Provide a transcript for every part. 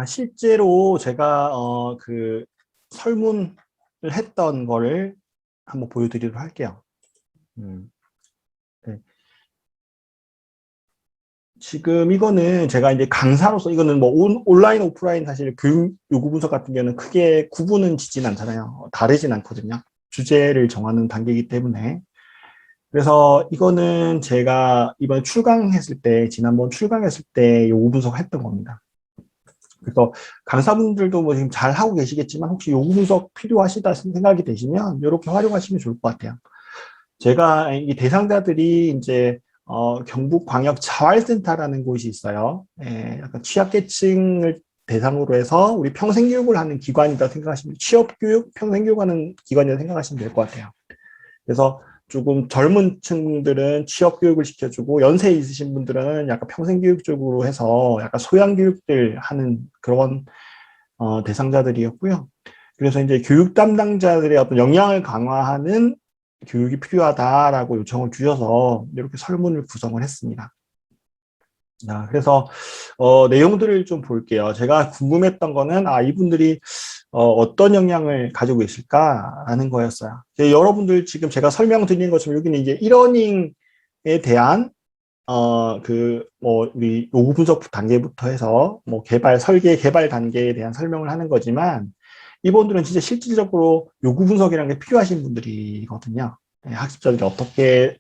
실제로 제가 그 설문을 했던 거를 한번 보여드리도록 할게요. 네. 지금 이거는 제가 이제 강사로서 이거는 뭐 온라인, 오프라인 사실 교육 요구 분석 같은 경우는 크게 구분은 지진 않잖아요. 다르진 않거든요. 주제를 정하는 단계이기 때문에. 그래서 이거는 제가 이번 출강했을 때, 지난번 출강했을 때 요구 분석했던 겁니다. 그래서 강사분들도 뭐 지금 잘 하고 계시겠지만 혹시 요구 분석 필요하시다 생각이 되시면 이렇게 활용하시면 좋을 것 같아요. 제가 이 대상자들이 이제 경북광역자활센터라는 곳이 있어요. 예, 약간 취약계층을 대상으로 해서 우리 평생교육을 하는 기관이다 생각하시면 취업교육, 평생교육하는 기관이다 생각하시면 될 것 같아요. 그래서 조금 젊은 층들은 취업교육을 시켜주고 연세 있으신 분들은 약간 평생교육 쪽으로 해서 약간 소양교육들 하는 그런 대상자들이었고요. 그래서 이제 교육 담당자들의 어떤 역량을 강화하는 교육이 필요하다라고 요청을 주셔서 이렇게 설문을 구성을 했습니다. 그래서 내용들을 좀 볼게요. 제가 궁금했던 거는 이분들이 어떤 역량을 가지고 있을까라는 거였어요. 여러분들 지금 제가 설명드린 것처럼 여기는 이제 이러닝에 대한 우리 요구 분석 단계부터 해서 뭐 설계 개발 단계에 대한 설명을 하는 거지만 이분들은 진짜 실질적으로 요구 분석이라는 게 필요하신 분들이거든요. 학습자들이 어떻게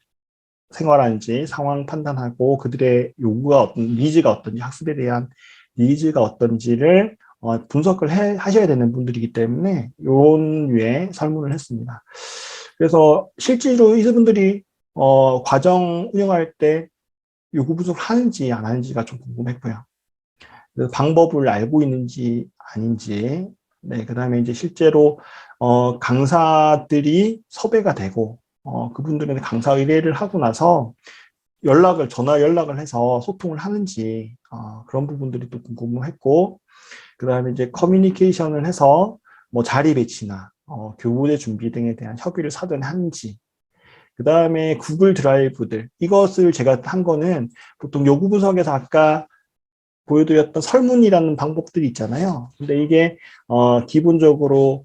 생활하는지 상황 판단하고 그들의 요구가 니즈가 어떤지 학습에 대한 니즈가 어떤지를 분석을 하셔야 되는 분들이기 때문에 이런 류의 설문을 했습니다. 그래서 실제로 이분들이 과정 운영할 때 요구 분석을 하는지 안 하는지가 좀 궁금했고요. 그 방법을 알고 있는지 아닌지, 네, 그 다음에 이제 실제로 강사들이 섭외가 되고 그분들은 강사 의뢰를 하고 나서 전화 연락을 해서 소통을 하는지 그런 부분들이 또 궁금했고, 그 다음에 이제 커뮤니케이션을 해서 뭐 자리 배치나 교부대 준비 등에 대한 협의를 사전 하는지, 그 다음에 구글 드라이브들, 이것을 제가 한 거는 보통 요구 분석에서 아까 보여드렸던 설문이라는 방법들이 있잖아요. 근데 이게 기본적으로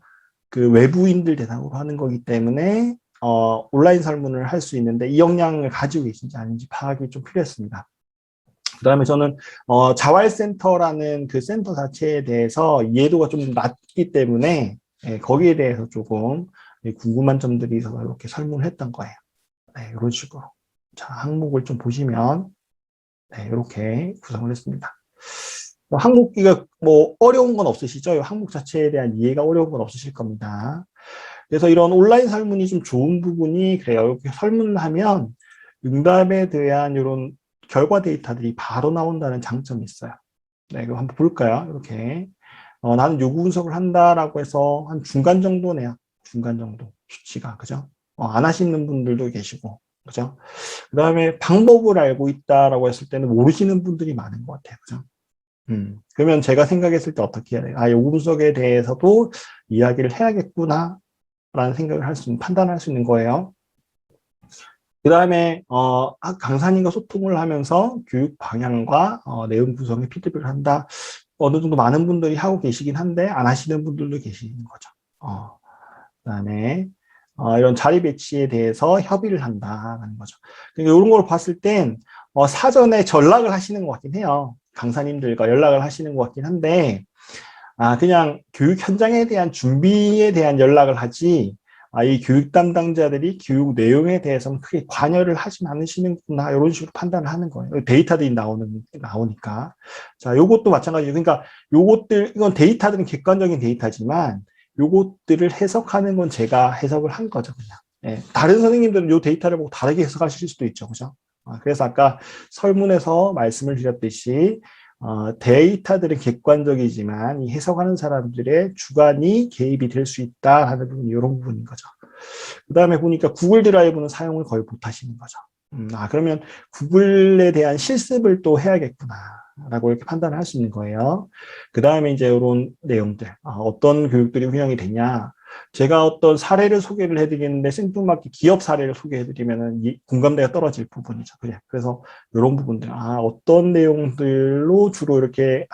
그 외부인들 대상으로 하는 거기 때문에 온라인 설문을 할 수 있는데 이 역량을 가지고 계신지 아닌지 파악이 좀 필요했습니다. 그 다음에 저는 자활센터라는 그 센터 자체에 대해서 이해도가 좀 낮기 때문에 거기에 대해서 조금 궁금한 점들이 있어서 이렇게 설문을 했던 거예요. 네, 이런 식으로. 자, 항목을 좀 보시면 네, 이렇게 구성을 했습니다. 항목, 이거 뭐 어려운 건 없으시죠? 항목 자체에 대한 이해가 어려운 건 없으실 겁니다. 그래서 이런 온라인 설문이 좀 좋은 부분이 그래요. 이렇게 설문을 하면 응답에 대한 이런 결과 데이터들이 바로 나온다는 장점이 있어요. 네, 이거 한번 볼까요? 이렇게. 나는 요구 분석을 한다라고 해서 한 중간 정도네요. 중간 정도. 수치가. 그죠? 안 하시는 분들도 계시고. 그죠? 그 다음에 방법을 알고 있다라고 했을 때는 모르시는 분들이 많은 것 같아요. 그죠? 그러면 제가 생각했을 때 어떻게 해야 돼요? 요구 분석에 대해서도 이야기를 해야겠구나. 라는 생각을 판단할 수 있는 거예요. 그 다음에, 강사님과 소통을 하면서 교육 방향과 내용 구성에 피드백을 한다. 어느 정도 많은 분들이 하고 계시긴 한데, 안 하시는 분들도 계시는 거죠. 그 다음에, 이런 자리 배치에 대해서 협의를 한다라는 거죠. 그러니까 이런 걸 봤을 땐, 사전에 전락을 하시는 것 같긴 해요. 강사님들과 연락을 하시는 것 같긴 한데, 그냥 교육 현장에 대한 준비에 대한 연락을 하지, 이 교육 담당자들이 교육 내용에 대해서는 크게 관여를 하지 않으시는구나, 이런 식으로 판단을 하는 거예요. 데이터들이 나오니까. 자, 요것도 마찬가지예요. 그러니까 이건 데이터들은 객관적인 데이터지만, 요것들을 해석하는 건 제가 해석을 한 거죠, 그냥. 예, 다른 선생님들은 요 데이터를 보고 다르게 해석하실 수도 있죠, 그죠? 그래서 아까 설문에서 말씀을 드렸듯이, 데이터들은 객관적이지만 이 해석하는 사람들의 주관이 개입이 될 수 있다 하는 부분이 이런 부분인 거죠. 그 다음에 보니까 구글 드라이브는 사용을 거의 못 하시는 거죠. 그러면 구글에 대한 실습을 또 해야겠구나. 라고 이렇게 판단을 할 수 있는 거예요. 그 다음에 이제 이런 내용들, 어떤 교육들이 운영이 되냐. 제가 어떤 사례를 소개를 해드리는데 생뚱맞게 기업 사례를 소개해드리면 공감대가 떨어질 부분이죠. 그래서 이런 부분들, 어떤 내용들로 주로 이렇게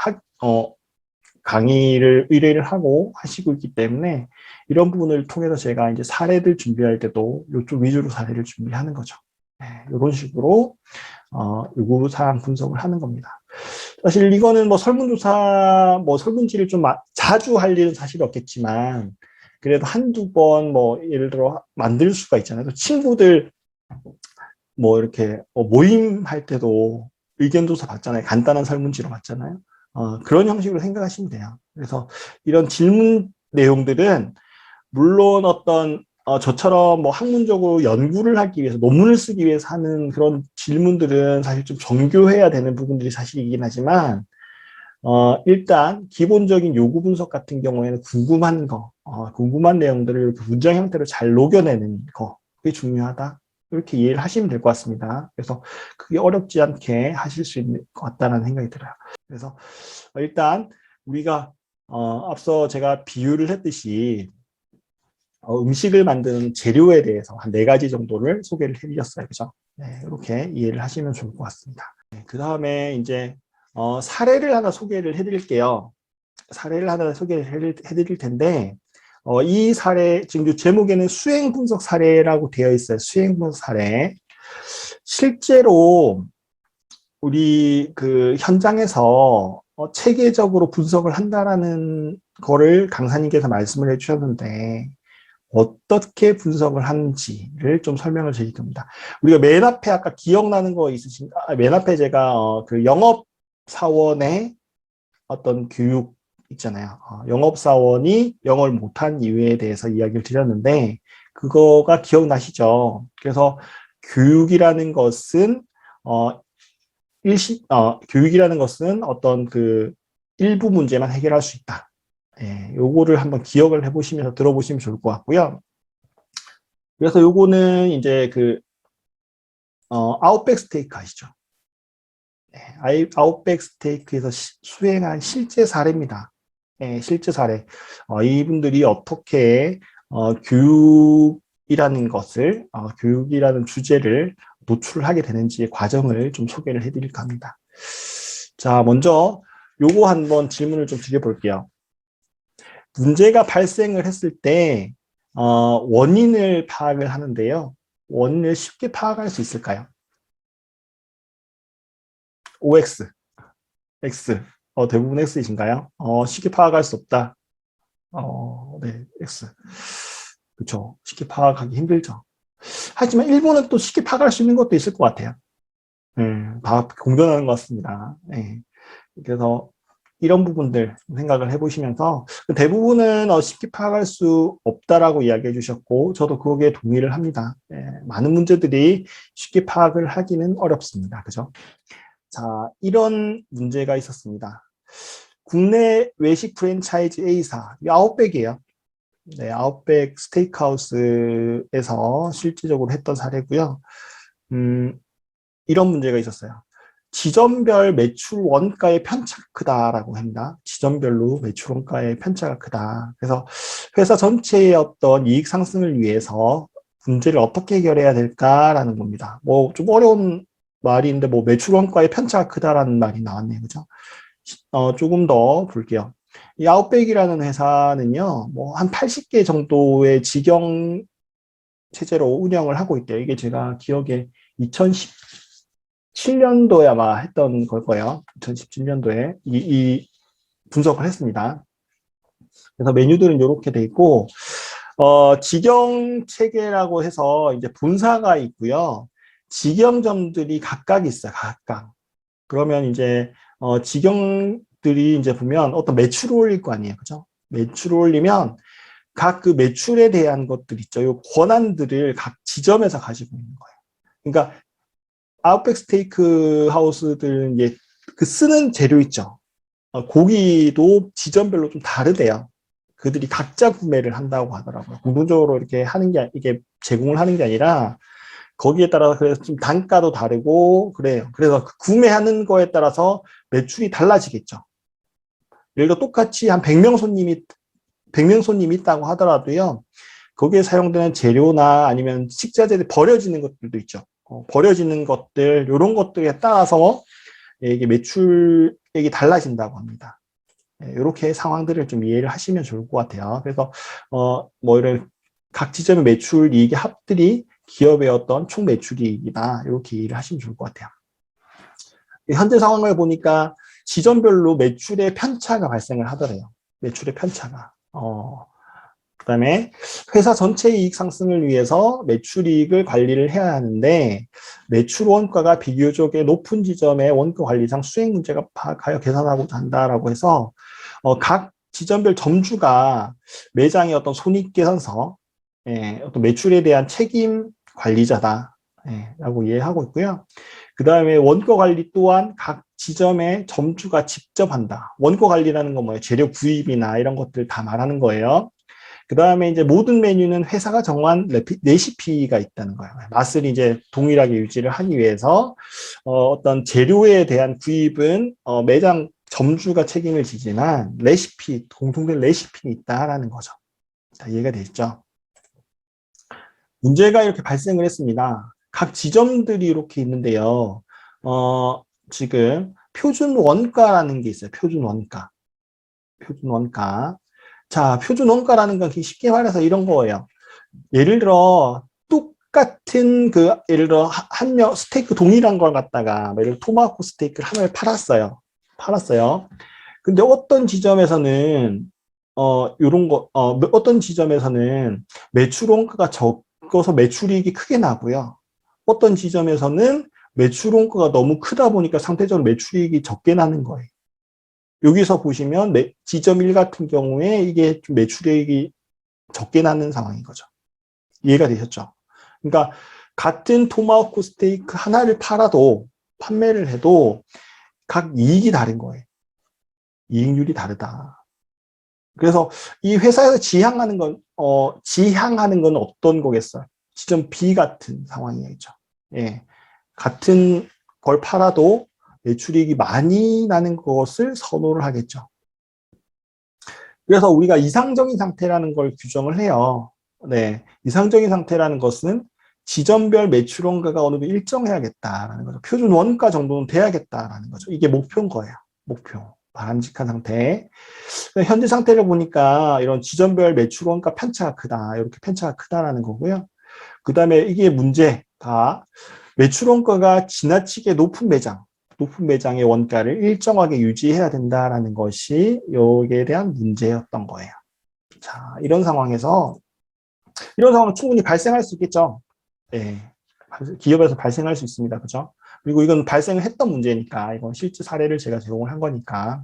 강의를 의뢰를 하고 하시고 있기 때문에 이런 부분을 통해서 제가 이제 사례들 준비할 때도 이쪽 위주로 사례를 준비하는 거죠. 네, 이런 식으로 요구사항 분석을 하는 겁니다. 사실 이거는 뭐 설문조사, 뭐 설문지를 좀 자주 할 일은 사실 없겠지만 그래도 한두 번 뭐 예를 들어 만들 수가 있잖아요. 또 친구들 뭐 이렇게 모임할 때도 의견조사 받잖아요. 간단한 설문지로 받잖아요. 그런 형식으로 생각하시면 돼요. 그래서 이런 질문 내용들은 물론 어떤 저처럼 뭐 학문적으로 연구를 하기 위해서 논문을 쓰기 위해서 하는 그런 질문들은 사실 좀 정교해야 되는 부분들이 사실이긴 하지만 일단 기본적인 요구 분석 같은 경우에는 궁금한 거, 궁금한 내용들을 이렇게 문장 형태로 잘 녹여내는 거, 그게 중요하다. 이렇게 이해를 하시면 될 것 같습니다. 그래서 그게 어렵지 않게 하실 수 있는 것 같다는 생각이 들어요. 그래서 일단 우리가 앞서 제가 비유를 했듯이 음식을 만드는 재료에 대해서 한 4가지 정도를 소개를 해드렸어요. 그죠? 네, 이렇게 이해를 하시면 좋을 것 같습니다. 네, 그 다음에 이제 사례를 하나 소개를 해드릴게요. 사례를 하나 소개를 해드릴 텐데 이 사례, 지금 제목에는 수행 분석 사례라고 되어 있어요. 수행 분석 사례. 실제로 우리 그 현장에서 체계적으로 분석을 한다라는 거를 강사님께서 말씀을 해주셨는데 어떻게 분석을 하는지를 좀 설명을 드릴 겁니다. 우리가 맨 앞에 아까 기억나는 거 있으신가? 맨 앞에 제가 그 영업사원의 어떤 교육 있잖아요. 영업사원이 영어를 못한 이유에 대해서 이야기를 드렸는데 그거가 기억나시죠? 그래서 교육이라는 것은 교육이라는 것은 어떤 그 일부 문제만 해결할 수 있다. 예, 요거를 한번 기억을 해보시면서 들어보시면 좋을 것 같고요. 그래서 요거는 이제 그 아웃백 스테이크 아시죠? 네, 아웃백 스테이크에서 수행한 실제 사례입니다. 네, 실제 사례. 이분들이 어떻게 교육이라는 것을 교육이라는 주제를 노출하게 되는지의 과정을 좀 소개를 해드릴까 합니다. 자, 먼저 요거 한번 질문을 좀 드려볼게요. 문제가 발생을 했을 때 원인을 파악을 하는데요. 원인을 쉽게 파악할 수 있을까요? OX, X. 대부분 X이신가요? 쉽게 파악할 수 없다. 네, X. 그렇죠. 쉽게 파악하기 힘들죠. 하지만 일본은 또 쉽게 파악할 수 있는 것도 있을 것 같아요. 다 공존하는 것 같습니다. 네. 그래서 이런 부분들 생각을 해보시면서 대부분은 쉽게 파악할 수 없다라고 이야기해 주셨고 저도 거기에 동의를 합니다. 많은 문제들이 쉽게 파악을 하기는 어렵습니다. 그죠? 자, 이런 문제가 있었습니다. 국내 외식 프랜차이즈 A사, 아웃백이에요. 네, 아웃백 스테이크하우스에서 실질적으로 했던 사례고요. 이런 문제가 있었어요. 지점별 매출 원가의 편차가 크다라고 합니다. 지점별로 매출 원가의 편차가 크다. 그래서 회사 전체의 어떤 이익 상승을 위해서 문제를 어떻게 해결해야 될까라는 겁니다. 뭐 좀 어려운 말인데 뭐 매출 원가의 편차가 크다라는 말이 나왔네요. 그죠? 조금 더 볼게요. 이 아웃백이라는 회사는요, 뭐 한 80개 정도의 직영 체제로 운영을 하고 있대요. 이게 제가 기억에 2017년도에 아마 했던 걸 거예요. 2017년도에 이 분석을 했습니다. 그래서 메뉴들은 이렇게 돼 있고, 직영 체계라고 해서 이제 본사가 있고요. 직영점들이 각각 있어요. 각각. 그러면 이제 직영들이 이제 보면 어떤 매출을 올릴 거 아니에요. 그죠? 매출을 올리면 각 그 매출에 대한 것들 있죠. 요 권한들을 각 지점에서 가지고 있는 거예요. 그러니까 아웃백 스테이크 하우스들은 이제 그 쓰는 재료 있죠. 고기도 지점별로 좀 다르대요. 그들이 각자 구매를 한다고 하더라고요. 공동적으로 이렇게 하는 게, 이게 제공을 하는 게 아니라 거기에 따라서 그래서 좀 단가도 다르고 그래요. 그래서 그 구매하는 거에 따라서 매출이 달라지겠죠. 예를 들어 똑같이 한 100명 손님이 있다고 하더라도요. 거기에 사용되는 재료나 아니면 식자재들이 버려지는 것들도 있죠. 버려지는 것들, 이런 것들에 따라서 이게 매출액이 달라진다고 합니다. 이렇게 상황들을 좀 이해를 하시면 좋을 것 같아요. 그래서 뭐 이런 각 지점의 매출 이익의 합들이 기업의 어떤 총 매출이익이다. 이렇게 이해를 하시면 좋을 것 같아요. 현재 상황을 보니까 지점별로 매출의 편차가 발생을 하더래요. 매출의 편차가. 그다음에 회사 전체 이익 상승을 위해서 매출이익을 관리를 해야 하는데 매출 원가가 비교적 높은 지점의 원가 관리상 수행 문제가 파악하여 계산하고자 한다라고 해서 각 지점별 점주가 매장의 어떤 손익계산서, 어떤 매출에 대한 책임 관리자다. 라고 이해하고 있고요. 그 다음에 원가 관리 또한 각 지점의 점주가 직접 한다. 원가 관리라는 건 뭐예요? 재료 구입이나 이런 것들 다 말하는 거예요. 그 다음에 이제 모든 메뉴는 회사가 정한 레시피가 있다는 거예요. 맛을 이제 동일하게 유지를 하기 위해서 어떤 재료에 대한 구입은 매장 점주가 책임을 지지만 레시피, 공통된 레시피는 있다라는 거죠. 자, 이해가 되시죠? 문제가 이렇게 발생을 했습니다. 각 지점들이 이렇게 있는데요. 지금 표준 원가라는 게 있어요. 표준 원가. 표준 원가. 자, 표준 원가라는 건 쉽게 말해서 이런 거예요. 예를 들어 똑같은 예를 들어 스테이크 동일한 걸 갖다가 예를 들어 토마호크 스테이크를 하나를 팔았어요. 근데 어떤 지점에서는 어떤 지점에서는 매출 원가가 적어서 매출이익이 크게 나고요. 어떤 지점에서는 매출 원가가 너무 크다 보니까 상대적으로 매출이익이 적게 나는 거예요. 여기서 보시면 지점 1 같은 경우에 이게 좀 매출이익이 적게 나는 상황인 거죠. 이해가 되셨죠? 그러니까 같은 토마호크 스테이크 하나를 판매를 해도 각 이익이 다른 거예요. 이익률이 다르다. 그래서 이 회사에서 지향하는 건 어떤 거겠어요? 지점 B 같은 상황이겠죠. 예. 같은 걸 팔아도 매출이익이 많이 나는 것을 선호를 하겠죠. 그래서 우리가 이상적인 상태라는 걸 규정을 해요. 네. 이상적인 상태라는 것은 지점별 매출 원가가 어느 정도 일정해야겠다라는 거죠. 표준 원가 정도는 돼야겠다라는 거죠. 이게 목표인 거예요. 목표. 바람직한 상태. 현재 상태를 보니까 이런 지점별 매출 원가 편차가 크다. 이렇게 편차가 크다라는 거고요. 그 다음에 이게 문제가 매출 원가가 지나치게 높은 매장의 원가를 일정하게 유지해야 된다라는 것이 여기에 대한 문제였던 거예요. 자, 이런 상황은 충분히 발생할 수 있겠죠. 네, 기업에서 발생할 수 있습니다. 그죠? 그리고 이건 발생을 했던 문제니까, 이건 실제 사례를 제가 제공을 한 거니까.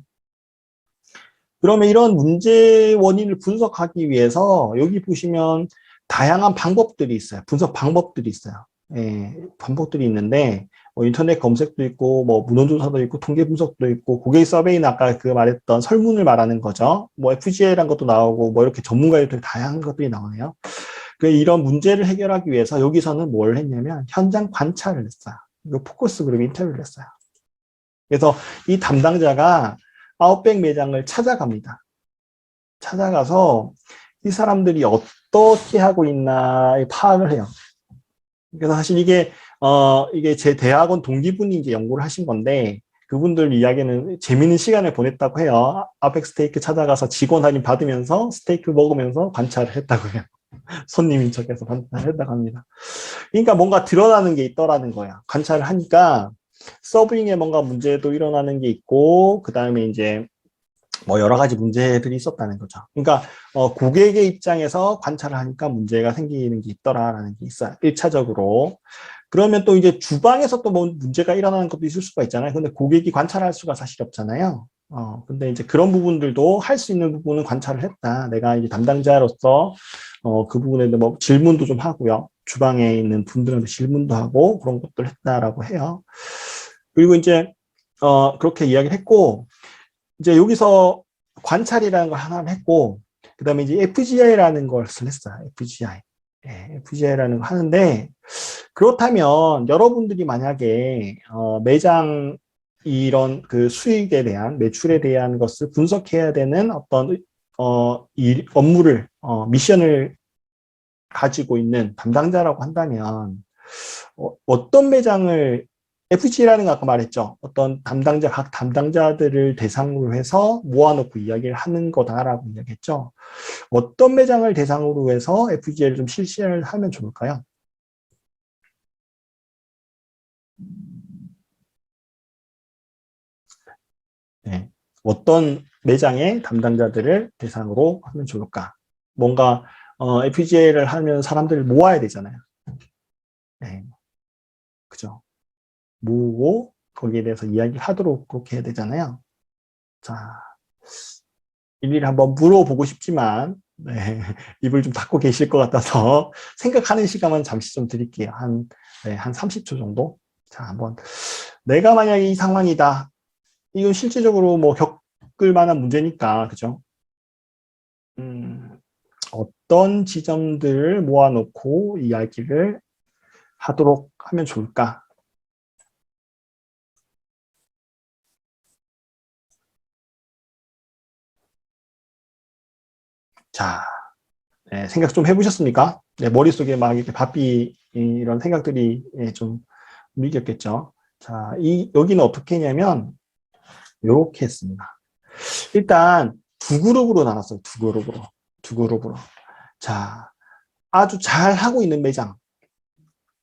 그러면 이런 문제 원인을 분석하기 위해서 여기 보시면 다양한 방법들이 있어요. 분석 방법들이 있어요. 방법들이 있는데 인터넷 검색도 있고 문헌조사도 있고 통계 분석도 있고 고객 서베이는 아까 말했던 설문을 말하는 거죠. FGA라는 것도 나오고 이렇게 전문가들이 다양한 것들이 나오네요. 이런 문제를 해결하기 위해서 여기서는 뭘 했냐면 현장 관찰을 했어요. 이거 포커스 그룹 인터뷰를 했어요. 그래서 이 담당자가 아웃백 매장을 찾아갑니다. 찾아가서 이 사람들이 어떻게 하고 있나 파악을 해요. 그래서 사실 이게 제 대학원 동기분이 이제 연구를 하신 건데, 그분들 이야기는 재밌는 시간을 보냈다고 해요. 아웃백 스테이크 찾아가서 직원 할인 받으면서 스테이크 먹으면서 관찰을 했다고 해요. 손님인 척해서 관찰을 했다고 합니다. 그러니까 뭔가 드러나는 게 있더라는 거야. 관찰을 하니까 서빙에 뭔가 문제도 일어나는 게 있고, 그 다음에 이제 여러 가지 문제들이 있었다는 거죠. 그러니까 고객의 입장에서 관찰을 하니까 문제가 생기는 게 있더라라는 게 있어요. 1차적으로. 그러면 또 이제 주방에서 또 문제가 일어나는 것도 있을 수가 있잖아요. 근데 고객이 관찰할 수가 사실 없잖아요. 근데 이제 그런 부분들도 할 수 있는 부분은 관찰을 했다. 내가 이제 담당자로서 그 부분에 질문도 좀 하고요. 주방에 있는 분들한테 질문도 하고 그런 것들을 했다라고 해요. 그리고 이제 그렇게 이야기를 했고, 이제 여기서 관찰이라는 걸 하나를 했고, 그 다음에 이제 FGI라는 걸 했어요. FGI. FGI라는 걸 하는데, 그렇다면 여러분들이 만약에 매장 이런 수익에 대한, 매출에 대한 것을 분석해야 되는 어떤 업무를, 미션을 가지고 있는 담당자라고 한다면 어떤 매장을 FG라는 거 아까 말했죠. 어떤 각 담당자들을 대상으로 해서 모아놓고 이야기를 하는 거다라고 이야기했죠. 어떤 매장을 대상으로 해서 FGA를 좀 실시를 하면 좋을까요? 네. 어떤 매장의 담당자들을 대상으로 하면 좋을까? 뭔가 FGA를 하면 사람들을 모아야 되잖아요. 네. 그죠? 모으고 거기에 대해서 이야기하도록 그렇게 해야 되잖아요. 자, 일일이 한번 물어보고 싶지만 네, 입을 좀 닫고 계실 것 같아서 생각하는 시간만 잠시 좀 드릴게요. 한 30초 정도. 자, 한번 내가 만약에 이 상황이다. 이건 실질적으로 뭐 겪을 만한 문제니까, 그죠? 어떤 지점들을 모아놓고 이야기를 하도록 하면 좋을까? 자, 네, 생각 좀 해보셨습니까? 네, 머릿속에 막 이렇게 바삐 이런 생각들이 좀 움직였겠죠. 자, 여기는 어떻게 했냐면, 이렇게 했습니다. 일단, 두 그룹으로 나눴어요. 두 그룹으로. 두 그룹으로. 자, 아주 잘 하고 있는 매장.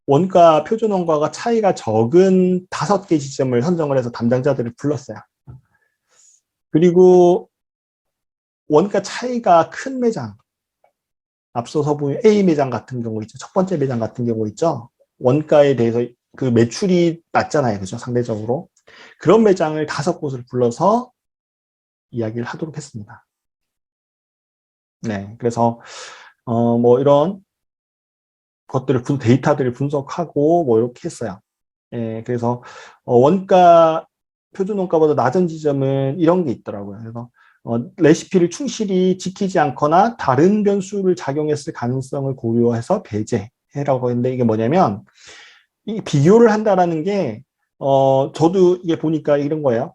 원가, 표준 원가가 차이가 적은 5개 지점을 선정을 해서 담당자들을 불렀어요. 그리고 원가 차이가 큰 매장, 앞서서 보면 A 매장 같은 경우 있죠. 첫 번째 매장 같은 경우 있죠. 원가에 대해서 그 매출이 낮잖아요. 그죠? 상대적으로. 그런 매장을 5곳을 불러서 이야기를 하도록 했습니다. 네. 그래서, 뭐 이런 것들을, 데이터들을 분석하고 뭐 이렇게 했어요. 예. 그래서, 원가, 표준 원가보다 낮은 지점은 이런 게 있더라고요. 그래서, 레시피를 충실히 지키지 않거나 다른 변수를 작용했을 가능성을 고려해서 배제해라고 했는데 이게 뭐냐면, 이 비교를 한다라는 게, 저도 이게 보니까 이런 거예요.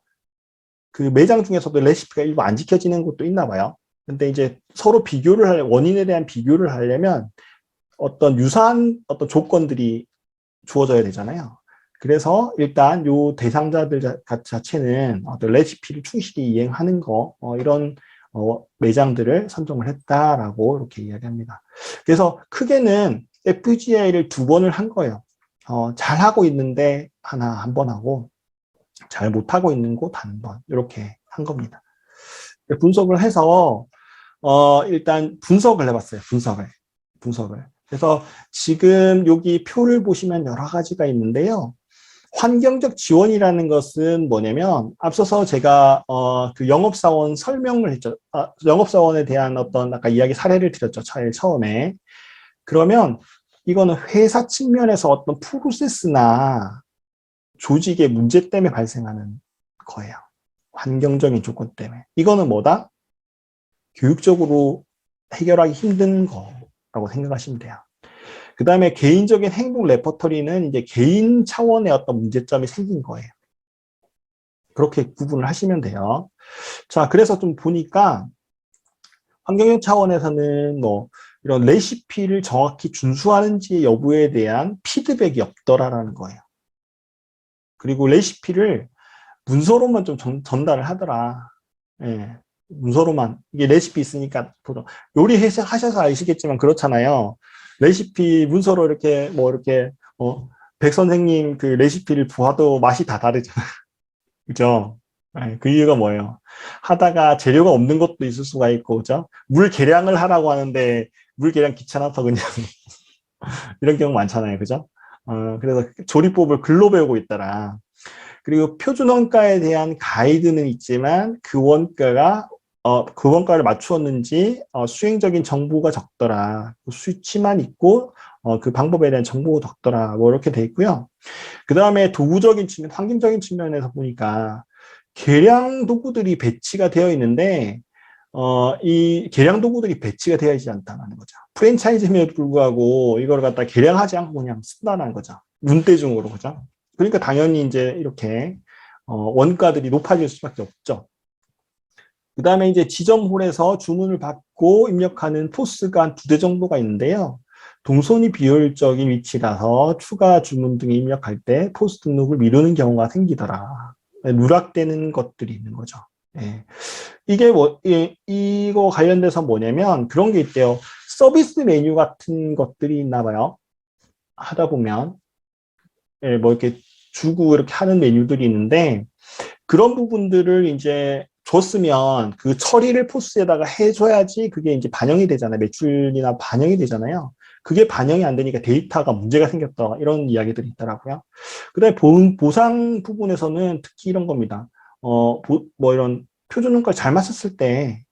그 매장 중에서도 레시피가 일부 안 지켜지는 곳도 있나 봐요. 근데 이제 서로 원인에 대한 비교를 하려면 어떤 유사한 어떤 조건들이 주어져야 되잖아요. 그래서 일단 요 대상자들 자체는 어떤 레시피를 충실히 이행하는 거, 이런 매장들을 선정을 했다라고 이렇게 이야기합니다. 그래서 크게는 FGA를 2번을 한 거예요. 잘하고 있는데 한 번 하고, 잘 못하고 있는 곳 한 번, 이렇게 한 겁니다. 분석을 해서, 일단 분석을 해봤어요. 분석을. 그래서 지금 여기 표를 보시면 여러 가지가 있는데요. 환경적 지원이라는 것은 뭐냐면, 앞서서 제가, 그 영업사원 설명을 했죠. 영업사원에 대한 어떤 아까 이야기 사례를 드렸죠. 제일 처음에. 그러면 이거는 회사 측면에서 어떤 프로세스나 조직의 문제 때문에 발생하는 거예요. 환경적인 조건 때문에. 이거는 뭐다? 교육적으로 해결하기 힘든 거라고 생각하시면 돼요. 그 다음에 개인적인 행동 레퍼토리는 이제 개인 차원의 어떤 문제점이 생긴 거예요. 그렇게 구분을 하시면 돼요. 자, 그래서 좀 보니까 환경적 차원에서는 뭐 이런 레시피를 정확히 준수하는지 여부에 대한 피드백이 없더라라는 거예요. 그리고 레시피를 문서로만 좀 전달을 하더라. 예, 문서로만. 이게 레시피 있으니까, 요리 하셔서 아시겠지만 그렇잖아요. 레시피 문서로 이렇게, 이렇게, 백 선생님 그 레시피를 보아도 맛이 다 다르잖아요. 그죠? 예, 그 이유가 뭐예요? 하다가 재료가 없는 것도 있을 수가 있고, 그죠? 물 계량을 하라고 하는데, 물 계량 귀찮아서 그냥, 이런 경우 많잖아요. 그죠? 그래서 조리법을 글로 배우고 있더라. 그리고 표준 원가에 대한 가이드는 있지만 그 원가를 맞추었는지 수행적인 정보가 적더라. 수치만 있고 그 방법에 대한 정보가 적더라. 뭐 이렇게 돼 있고요. 그 다음에 도구적인 측면, 환경적인 측면에서 보니까 계량 도구들이 배치가 되어 있는데 이 계량 도구들이 배치가 되어 있지 않다는 거죠. 프랜차이즈임에도 불구하고 이걸 갖다 계량하지 않고 그냥 쓴다는 거죠. 눈대중으로, 그죠? 그러니까 당연히 이제 이렇게 원가들이 높아질 수밖에 없죠. 그 다음에 이제 지점홀에서 주문을 받고 입력하는 포스가 한 2대 정도가 있는데요. 동선이 비효율적인 위치라서 추가 주문 등에 입력할 때 포스 등록을 미루는 경우가 생기더라. 누락되는 것들이 있는 거죠. 예. 이게 이거 관련돼서 뭐냐면 그런 게 있대요. 서비스 메뉴 같은 것들이 있나 봐요. 하다 보면. 예, 뭐 이렇게 주고 이렇게 하는 메뉴들이 있는데 그런 부분들을 이제 줬으면 그 처리를 포스에다가 해줘야지 그게 이제 반영이 되잖아요. 매출이나 반영이 되잖아요. 그게 반영이 안 되니까 데이터가 문제가 생겼다. 이런 이야기들이 있더라고요. 그 다음에 보상 부분에서는 특히 이런 겁니다. 뭐 이런 표준원가 잘 맞췄을 때,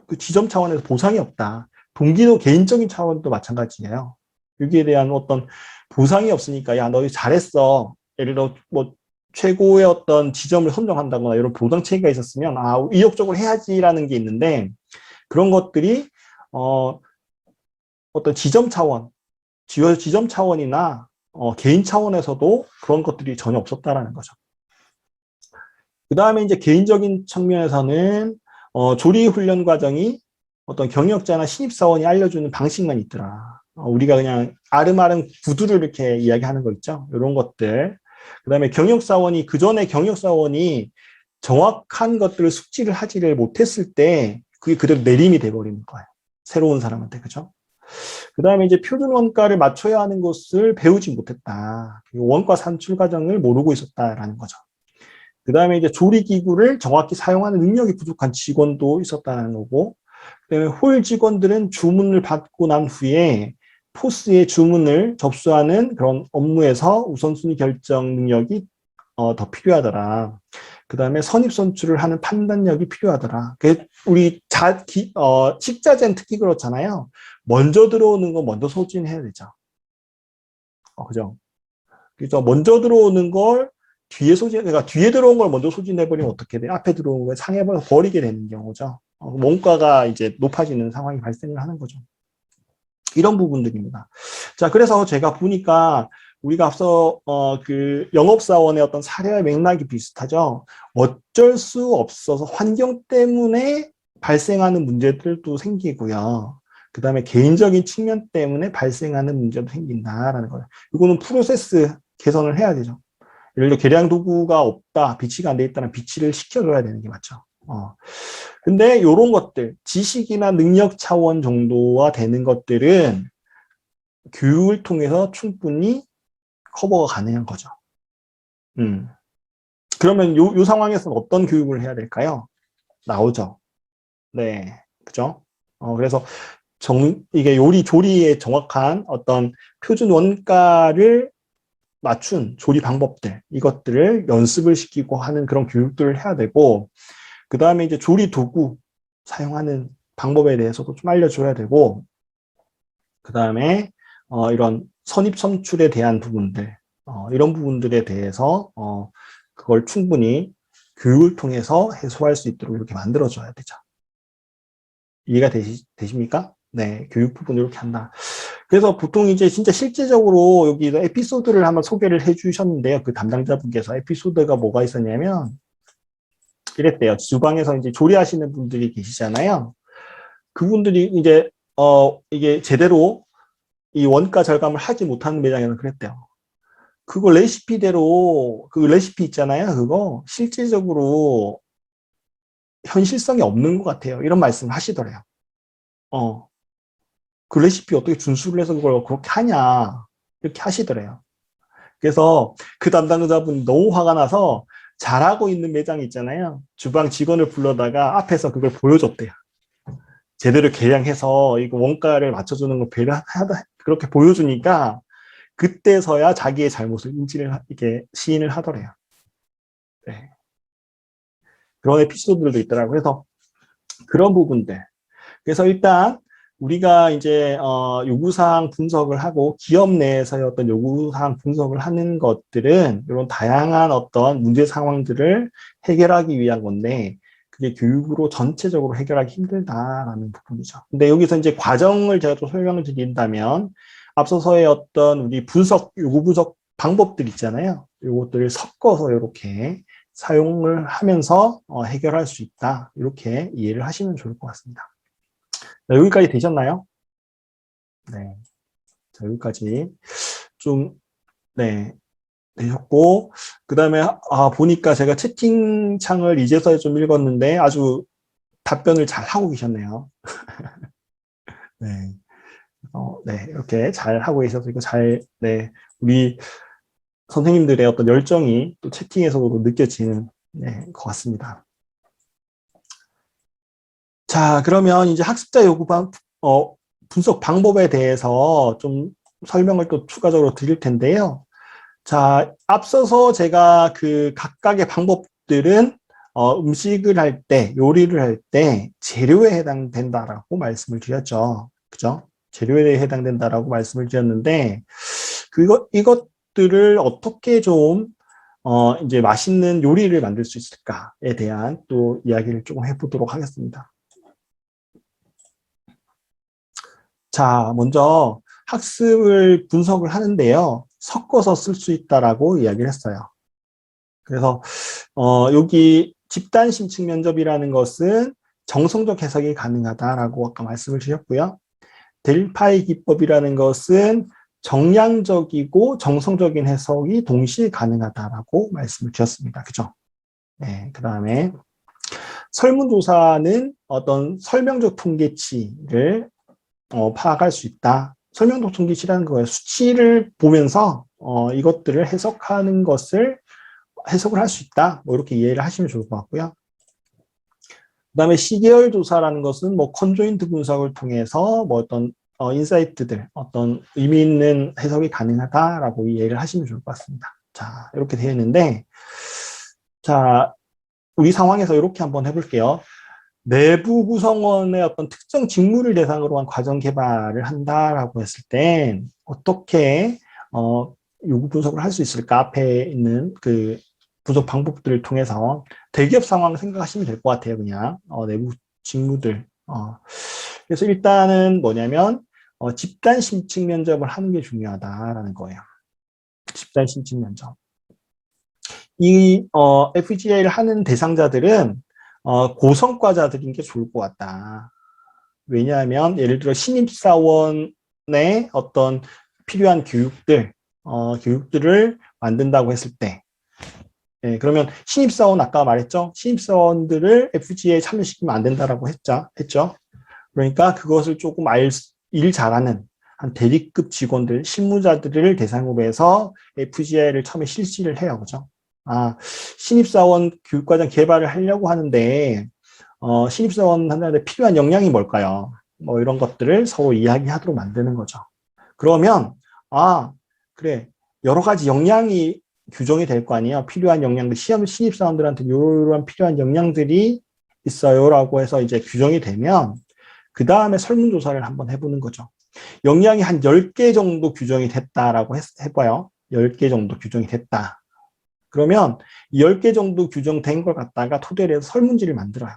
그 지점 차원에서 보상이 없다. 동기도 개인적인 차원도 마찬가지예요. 여기에 대한 어떤 보상이 없으니까, 야, 너 잘했어. 예를 들어, 뭐, 최고의 어떤 지점을 선정한다거나 이런 보상 체계가 있었으면, 의욕적으로 해야지라는 게 있는데, 그런 것들이, 어떤 지점 차원, 지점 차원이나, 개인 차원에서도 그런 것들이 전혀 없었다라는 거죠. 그 다음에 이제 개인적인 측면에서는, 조리 훈련 과정이 어떤 경력자나 신입사원이 알려주는 방식만 있더라. 우리가 그냥 아름아름 구두를 이렇게 이야기하는 거 있죠. 이런 것들. 그 다음에 경력사원이, 그 전에 경력사원이 정확한 것들을 숙지를 하지를 못했을 때 그게 그대로 내림이 돼버리는 거예요. 새로운 사람한테, 그죠? 그 다음에 이제 표준 원가를 맞춰야 하는 것을 배우지 못했다. 원가 산출 과정을 모르고 있었다라는 거죠. 그 다음에 이제 조리기구를 정확히 사용하는 능력이 부족한 직원도 있었다는 거고, 그다음에 홀 직원들은 주문을 받고 난 후에 포스의 주문을 접수하는 그런 업무에서 우선순위 결정 능력이 더 필요하더라. 그 다음에 선입선출을 하는 판단력이 필요하더라. 우리 식자재는 특히 그렇잖아요. 먼저 들어오는 거 먼저 소진해야 되죠. 그죠? 그래서 먼저 들어오는 걸 그러니까 뒤에 들어온 걸 먼저 소진해버리면 어떻게 돼요? 앞에 들어온 걸 상해버리게 되는 경우죠. 원가가 이제 높아지는 상황이 발생을 하는 거죠. 이런 부분들입니다. 자, 그래서 제가 보니까 우리가 앞서 그 영업사원의 어떤 사례와 맥락이 비슷하죠. 어쩔 수 없어서 환경 때문에 발생하는 문제들도 생기고요. 그 다음에 개인적인 측면 때문에 발생하는 문제도 생긴다라는 거예요. 이거는 프로세스 개선을 해야 되죠. 예를 들어 계량 도구가 없다, 비치가 안 돼 있다면 비치를 시켜줘야 되는 게 맞죠. 근데 이런 것들, 지식이나 능력 차원 정도와 되는 것들은 교육을 통해서 충분히 커버가 가능한 거죠. 그러면 요 상황에서는 어떤 교육을 해야 될까요? 나오죠. 네, 그죠? 그래서 이게 조리의 정확한 어떤 표준 원가를 맞춘 조리 방법들, 이것들을 연습을 시키고 하는 그런 교육들을 해야 되고, 그 다음에 이제 조리 도구 사용하는 방법에 대해서도 좀 알려줘야 되고, 그 다음에 이런 선입 선출에 대한 부분들, 이런 부분들에 대해서 그걸 충분히 교육을 통해서 해소할 수 있도록 이렇게 만들어줘야 되죠. 이해가 되십니까? 네, 교육 부분 이렇게 한다. 그래서 보통 이제 진짜 실제적으로 여기 에피소드를 한번 소개를 해주셨는데요. 그 담당자분께서 에피소드가 뭐가 있었냐면 이랬대요. 주방에서 이제 조리하시는 분들이 계시잖아요. 그분들이 이제 이게 제대로 이 원가 절감을 하지 못하는 매장에는 그랬대요. 그거 레시피대로 그 레시피 있잖아요. 그거 실질적으로 현실성이 없는 것 같아요. 이런 말씀을 하시더래요. 그 레시피 어떻게 준수를 해서 그걸 그렇게 하냐 이렇게 하시더래요. 그래서 그 담당자분이 너무 화가 나서 잘하고 있는 매장이 있잖아요. 주방 직원을 불러다가 앞에서 그걸 보여줬대요. 제대로 계량해서 이거 원가를 맞춰주는 걸 배려하다 그렇게 보여주니까 그때서야 자기의 잘못을 이렇게 시인을 하더래요. 네. 그런 에피소드들도 있더라고요. 그래서 그런 부분들. 그래서 일단 우리가 이제 요구사항 분석을 하고 기업 내에서의 어떤 요구사항 분석을 하는 것들은 이런 다양한 어떤 문제 상황들을 해결하기 위한 건데 그게 교육으로 전체적으로 해결하기 힘들다라는 부분이죠. 근데 여기서 이제 과정을 제가 또 설명을 드린다면 앞서서의 어떤 우리 요구 분석 방법들 있잖아요. 요것들을 섞어서 이렇게 사용을 하면서 해결할 수 있다. 이렇게 이해를 하시면 좋을 것 같습니다. 여기까지 되셨나요? 네. 자, 여기까지 좀, 네, 되셨고, 그 다음에, 보니까 제가 채팅창을 이제서야 좀 읽었는데 아주 답변을 잘 하고 계셨네요. 네. 네, 이렇게 잘 하고 계셔서 이거 네, 우리 선생님들의 어떤 열정이 또 채팅에서도 느껴지는, 네, 것 같습니다. 자, 그러면 이제 학습자 요구 분석 방법에 대해서 좀 설명을 또 추가적으로 드릴 텐데요. 자, 앞서서 제가 그 각각의 방법들은 음식을 할 때, 요리를 할 때 재료에 해당된다라고 말씀을 드렸죠. 그죠? 재료에 해당된다라고 말씀을 드렸는데, 이것들을 어떻게 좀, 이제 맛있는 요리를 만들 수 있을까에 대한 또 이야기를 조금 해보도록 하겠습니다. 자, 먼저 학습을 분석을 하는데요. 섞어서 쓸 수 있다라고 이야기를 했어요. 그래서 여기 집단 심층 면접이라는 것은 정성적 해석이 가능하다라고 아까 말씀을 드렸고요. 델파이 기법이라는 것은 정량적이고 정성적인 해석이 동시에 가능하다라고 말씀을 드렸습니다. 그죠? 네, 그 다음에 설문조사는 어떤 설명적 통계치를 파악할 수 있다. 설명적 통계치라는 거예요. 수치를 보면서 이것들을 해석을 할 수 있다. 뭐 이렇게 이해를 하시면 좋을 것 같고요. 그다음에 시계열 조사라는 것은 뭐 컨조인트 분석을 통해서 뭐 어떤 인사이트들, 어떤 의미 있는 해석이 가능하다라고 이해를 하시면 좋을 것 같습니다. 자, 이렇게 되어 있는데, 자, 우리 상황에서 이렇게 한번 해볼게요. 내부 구성원의 어떤 특정 직무를 대상으로 한 과정 개발을 한다라고 했을 땐 어떻게 요구 분석을 할 수 있을까? 앞에 있는 그 분석 방법들을 통해서 대기업 상황 생각하시면 될 것 같아요. 그냥 내부 직무들. 그래서 일단은 뭐냐면 집단 심층 면접을 하는 게 중요하다라는 거예요. 집단 심층 면접. 이 FGA를 하는 대상자들은 고성과자들인 게 좋을 것 같다. 왜냐하면 예를 들어 신입사원의 어떤 필요한 교육들을 만든다고 했을 때, 예, 그러면 신입사원 아까 말했죠? 신입사원들을 FGA에 참여시키면 안 된다라고 했죠? 그러니까 그것을 조금 일 잘하는 한 대리급 직원들, 실무자들을 대상으로 해서 FGA를 처음에 실시를 해요. 그죠? 신입사원 교육과정 개발을 하려고 하는데, 신입사원한테 필요한 역량이 뭘까요? 뭐 이런 것들을 서로 이야기하도록 만드는 거죠. 그러면, 그래. 여러 가지 역량이 규정이 될 거 아니에요. 필요한 역량들, 신입사원들한테 이러한 필요한 역량들이 있어요라고 해서 이제 규정이 되면, 그 다음에 설문조사를 한번 해보는 거죠. 역량이 한 10개 정도 규정이 됐다라고 해봐요. 10개 정도 규정이 됐다. 그러면 10개 정도 규정된 걸 갖다가 토대로 해서 설문지를 만들어요.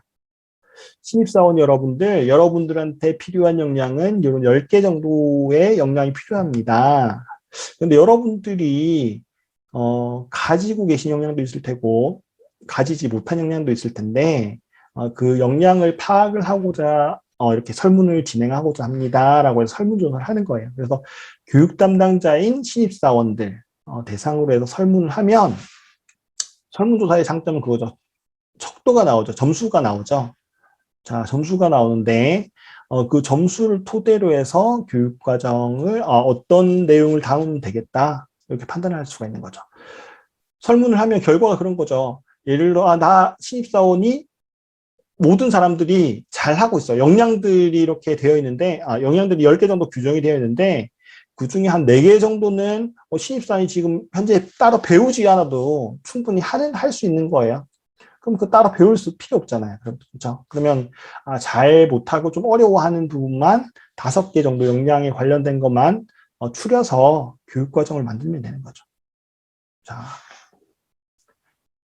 신입사원 여러분들한테 필요한 역량은 이런 10개 정도의 역량이 필요합니다. 근데 여러분들이 가지고 계신 역량도 있을 테고 가지지 못한 역량도 있을 텐데 그 역량을 파악을 하고자 이렇게 설문을 진행하고자 합니다라고 해서 설문조사를 하는 거예요. 그래서 교육 담당자인 신입사원들 대상으로 해서 설문을 하면 설문조사의 장점은 그거죠. 척도가 나오죠. 점수가 나오죠. 자, 점수가 나오는데 그 점수를 토대로 해서 교육과정을 어떤 내용을 다루면 되겠다 이렇게 판단할 수가 있는 거죠. 설문을 하면 결과가 그런 거죠. 예를 들어 나 신입사원이 모든 사람들이 잘하고 있어. 역량들이 이렇게 되어 있는데 역량들이 10개 정도 규정이 되어 있는데 그중에 한 4개 정도는 신입사원이 지금 현재 따로 배우지 않아도 충분히 할 수 있는 거예요. 그럼 그 따로 배울 필요 없잖아요. 그렇죠? 그러면 잘 못하고 좀 어려워하는 부분만 5개 정도 역량에 관련된 것만 추려서 교육과정을 만들면 되는 거죠. 자,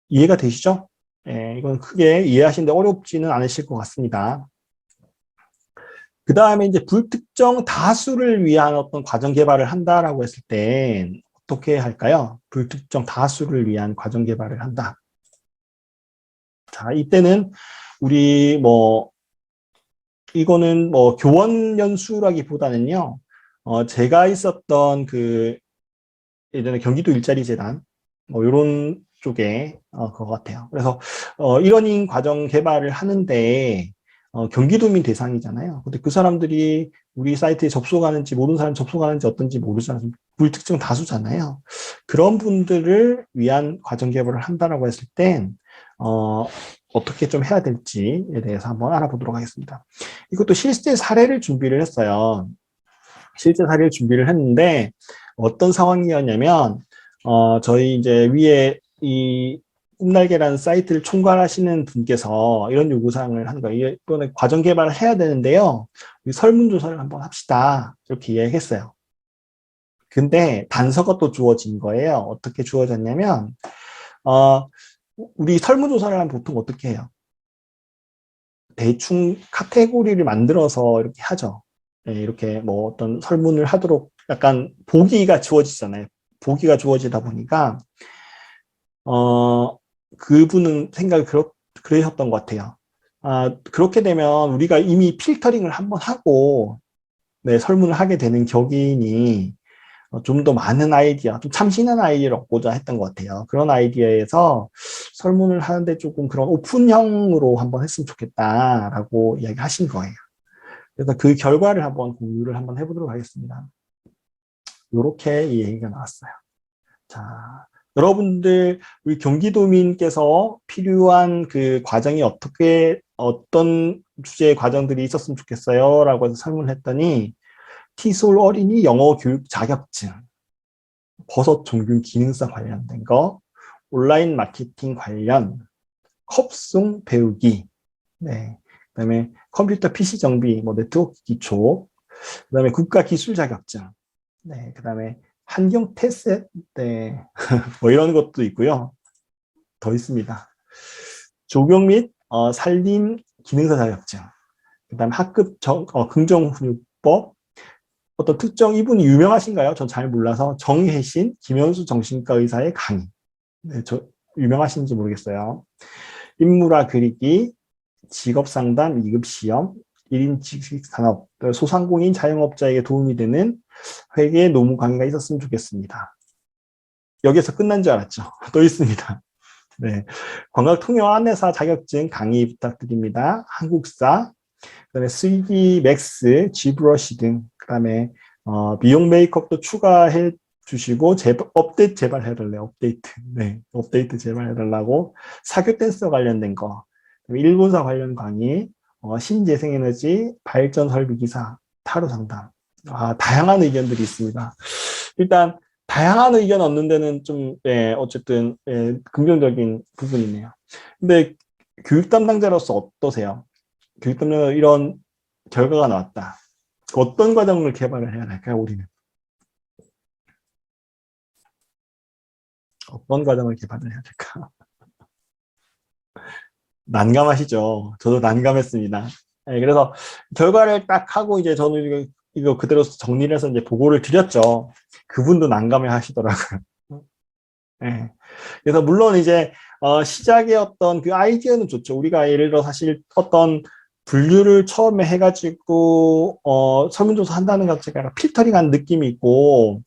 이해가 되시죠? 예, 이건 크게 이해하시는데 어렵지는 않으실 것 같습니다. 그 다음에 이제 불특정 다수를 위한 어떤 과정 개발을 한다라고 했을 때 어떻게 할까요? 불특정 다수를 위한 과정 개발을 한다. 자, 이때는 우리 이거는 교원 연수라기보다는요, 제가 있었던 예전에 경기도 일자리 재단, 요런 쪽에, 그거 같아요. 그래서, 이러닝 과정 개발을 하는데, 경기도민 대상이잖아요. 근데 그 사람들이 우리 사이트에 접속하는지, 모든 사람이 접속하는지 어떤지 모르잖아요. 불특정 다수잖아요. 그런 분들을 위한 과정 개발을 한다라고 했을 땐, 어떻게 좀 해야 될지에 대해서 한번 알아보도록 하겠습니다. 이것도 실제 사례를 준비를 했어요. 실제 사례를 준비를 했는데, 어떤 상황이었냐면, 저희 이제 위에 이 꿈날개라는 사이트를 총괄하시는 분께서 이런 요구사항을 한 거예요. 이번에 과정 개발을 해야 되는데요. 우리 설문조사를 한번 합시다. 이렇게 이야기했어요. 근데 단서가 또 주어진 거예요. 어떻게 주어졌냐면, 우리 설문조사를 하면 보통 어떻게 해요? 대충 카테고리를 만들어서 이렇게 하죠. 네, 이렇게 뭐 어떤 설문을 하도록 약간 보기가 주어지잖아요. 보기가 주어지다 보니까, 그분은 생각을 그러셨던 것 같아요. 그렇게 되면 우리가 이미 필터링을 한번 하고, 네, 설문을 하게 되는 격이니, 좀 더 많은 아이디어, 좀 참신한 아이디어를 얻고자 했던 것 같아요. 그런 아이디어에서 설문을 하는데 조금 그런 오픈형으로 한번 했으면 좋겠다라고 이야기하신 거예요. 그래서 그 결과를 한번 공유를 한번 해보도록 하겠습니다. 이렇게 이 얘기가 나왔어요. 자, 여러분들, 우리 경기도민께서 필요한 그 과정이 어떤 주제의 과정들이 있었으면 좋겠어요? 라고 해서 설문을 했더니, 티솔 어린이 영어 교육 자격증, 버섯 종균 기능사 관련된 거, 온라인 마케팅 관련, 컵송 배우기, 네. 그다음에 컴퓨터 PC 정비, 뭐 네트워크 기초, 그다음에 국가 기술 자격증, 네. 그다음에 환경 테스트, 네. 뭐 이런 것도 있고요. 더 있습니다. 조경 및 산림 기능사 자격증, 그다음에 학급 긍정훈육법, 어떤 특정 이분이 유명하신가요? 전 잘 몰라서 정혜신 김현수 정신과 의사의 강의. 네, 저 유명하신지 모르겠어요. 인물화 그리기, 직업상담 2급 시험, 1인 직식 산업, 소상공인 자영업자에게 도움이 되는 회계 노무 강의가 있었으면 좋겠습니다. 여기서 끝난 줄 알았죠? 또 있습니다. 네. 관광통역 안내사 자격증 강의 부탁드립니다. 한국사, 그다음에 3D 맥스, G브러시 등, 그다음에 미용 메이크업도 추가해 주시고 업데이트 제발해달래요. 업데이트. 네, 업데이트 제발해달라고. 사교 댄서 관련된 거, 일본사 관련 강의, 신재생에너지 발전 설비 기사, 타로 상담. 다양한 의견들이 있습니다. 일단 다양한 의견 얻는 데는 좀 어쨌든 긍정적인 부분이네요. 근데 교육 담당자로서 어떠세요? 교육 담당자 이런 결과가 나왔다. 어떤 과정을 개발을 해야 할까요, 우리는? 어떤 과정을 개발을 해야 될까? 난감하시죠? 저도 난감했습니다. 네, 그래서 결과를 딱 하고 이제 저는 이거 그대로 정리를 해서 이제 보고를 드렸죠. 그분도 난감해 하시더라고요. 네. 그래서 물론 이제 시작의 어떤 그 아이디어는 좋죠. 우리가 예를 들어 사실 어떤 분류를 처음에 해가지고 설문조사 한다는 것 자체가 필터링한 느낌이 있고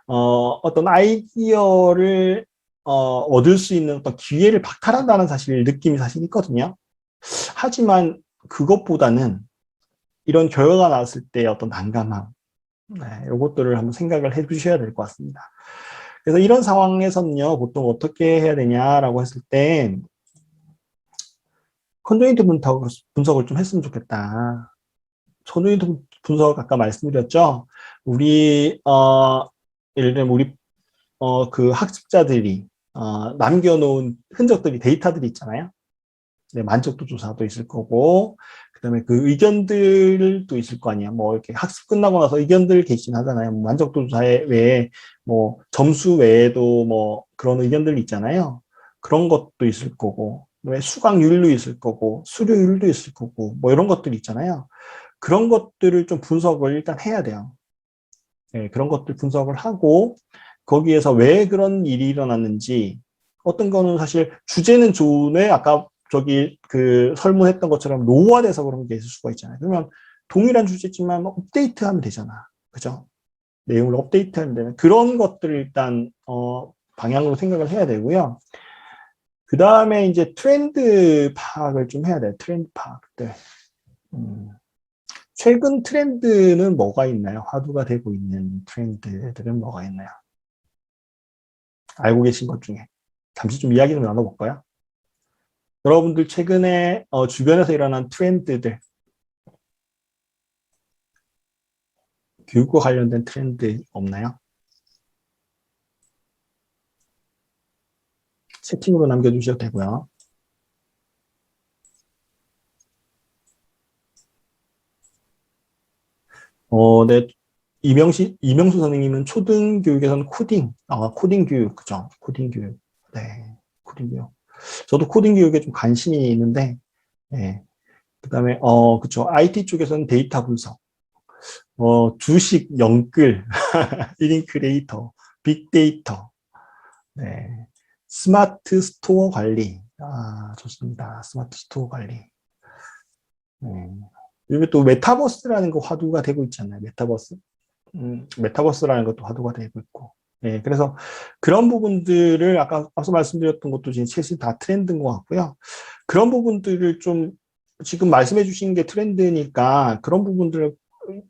어떤 아이디어를 얻을 수 있는 어떤 기회를 박탈한다는 사실 느낌이 사실 있거든요. 하지만 그것보다는 이런 결과가 나왔을 때 어떤 난감함, 네, 이것들을 한번 생각을 해주셔야 될 것 같습니다. 그래서 이런 상황에서는요, 보통 어떻게 해야 되냐라고 했을 때, 컨조인트 분석을 좀 했으면 좋겠다. 컨조인트 분석 아까 말씀드렸죠? 우리, 예를 들면 우리, 그 학습자들이, 남겨놓은 흔적들이, 데이터들이 있잖아요. 네, 만족도 조사도 있을 거고, 그 다음에 그 의견들도 있을 거 아니야. 뭐, 이렇게 학습 끝나고 나서 의견들 게시하잖아요. 뭐 만족도 조사에 외에, 뭐, 점수 외에도 뭐, 그런 의견들이 있잖아요. 그런 것도 있을 거고, 왜 수강률도 있을 거고, 수료율도 있을 거고, 뭐, 이런 것들이 있잖아요. 그런 것들을 좀 분석을 일단 해야 돼요. 네, 그런 것들 분석을 하고, 거기에서 왜 그런 일이 일어났는지, 어떤 거는 사실 주제는 좋은데, 아까 저기 그 설문했던 것처럼 노화돼서 그런 게 있을 수가 있잖아요. 그러면 동일한 주제지만 업데이트하면 되잖아. 그죠? 내용을 업데이트하는 데는 그런 것들을 일단 방향으로 생각을 해야 되고요. 그 다음에 이제 트렌드 파악을 좀 해야 돼요. 트렌드 파악들. 최근 트렌드는 뭐가 있나요? 화두가 되고 있는 트렌드들은 뭐가 있나요? 알고 계신 것 중에. 잠시 좀 이야기 좀 나눠볼까요? 여러분들 최근에 주변에서 일어난 트렌드들, 교육과 관련된 트렌드 없나요? 채팅으로 남겨주셔도 되고요. 네. 이명수 선생님은 초등교육에서는 코딩 교육, 그죠? 코딩 교육. 네. 코딩 교육. 저도 코딩 교육에 좀 관심이 있는데, 네. 그 다음에, 그쵸. IT 쪽에서는 데이터 분석, 주식 연끌, 1인 크리에이터, 빅데이터, 네. 스마트 스토어 관리. 아, 좋습니다. 스마트 스토어 관리. 네. 요즘에 또 메타버스라는 거 화두가 되고 있잖아요. 메타버스. 메타버스라는 것도 화두가 되고 있고. 예, 그래서 그런 부분들을 아까 앞서 말씀드렸던 것도 지금 최신 다 트렌드인 것 같고요. 그런 부분들을 좀 지금 말씀해 주신 게 트렌드니까 그런 부분들을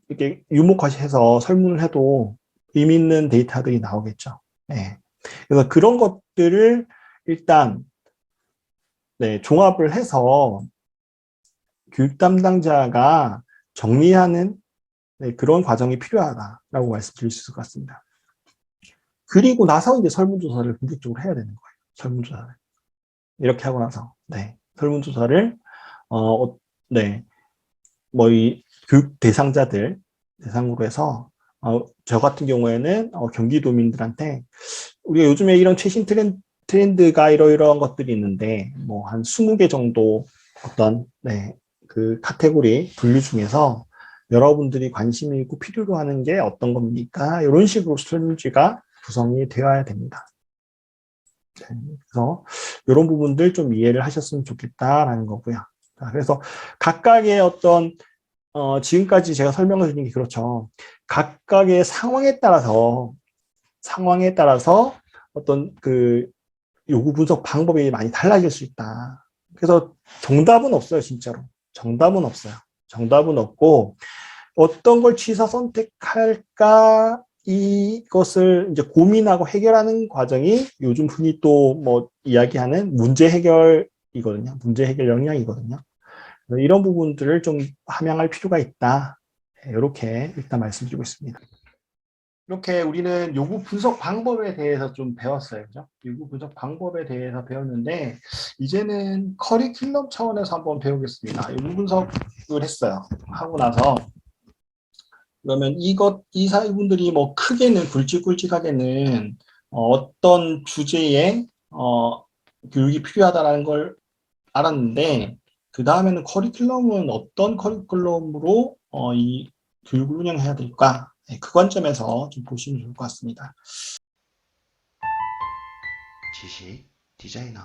이렇게 유목화해서 설문을 해도 의미 있는 데이터들이 나오겠죠. 예. 그래서 그런 것들을 일단 네, 종합을 해서 교육 담당자가 정리하는 네, 그런 과정이 필요하다라고 말씀드릴 수 있을 것 같습니다. 그리고 나서 이제 설문조사를 본격적으로 해야 되는 거예요. 설문조사를. 이렇게 하고 나서, 네. 설문조사를, 네. 뭐, 이 교육 대상자들 대상으로 해서, 저 같은 경우에는 경기도민들한테 우리가 요즘에 이런 최신 트렌드가 이러이러한 것들이 있는데, 뭐, 한 20개 정도 어떤, 네. 그 카테고리 분류 중에서 여러분들이 관심이 있고 필요로 하는 게 어떤 겁니까? 이런 식으로 설문지가 구성이 되어야 됩니다. 그래서 이런 부분들 좀 이해를 하셨으면 좋겠다라는 거고요. 그래서 각각의 어떤 지금까지 제가 설명을 드린 게 그렇죠. 각각의 상황에 따라서 어떤 그 요구 분석 방법이 많이 달라질 수 있다. 그래서 정답은 없어요, 진짜로. 정답은 없어요. 정답은 없고 어떤 걸 취사 선택할까 이것을 이제 고민하고 해결하는 과정이 요즘 흔히 또 뭐 이야기하는 문제 해결이거든요. 문제 해결 역량이거든요. 이런 부분들을 좀 함양할 필요가 있다. 이렇게 일단 말씀드리고 있습니다. 이렇게 우리는 요구 분석 방법에 대해서 좀 배웠어요. 그죠? 요구 분석 방법에 대해서 배웠는데, 이제는 커리큘럼 차원에서 한번 배우겠습니다. 요구 분석을 했어요. 하고 나서, 그러면 이분들이 뭐 크게는 굵직굵직하게는 어떤 주제의 교육이 필요하다는 걸 알았는데 그 다음에는 커리큘럼은 어떤 커리큘럼으로 이 교육을 운영해야 될까? 네, 그 관점에서 좀 보시면 좋을 것 같습니다. 지식 디자이너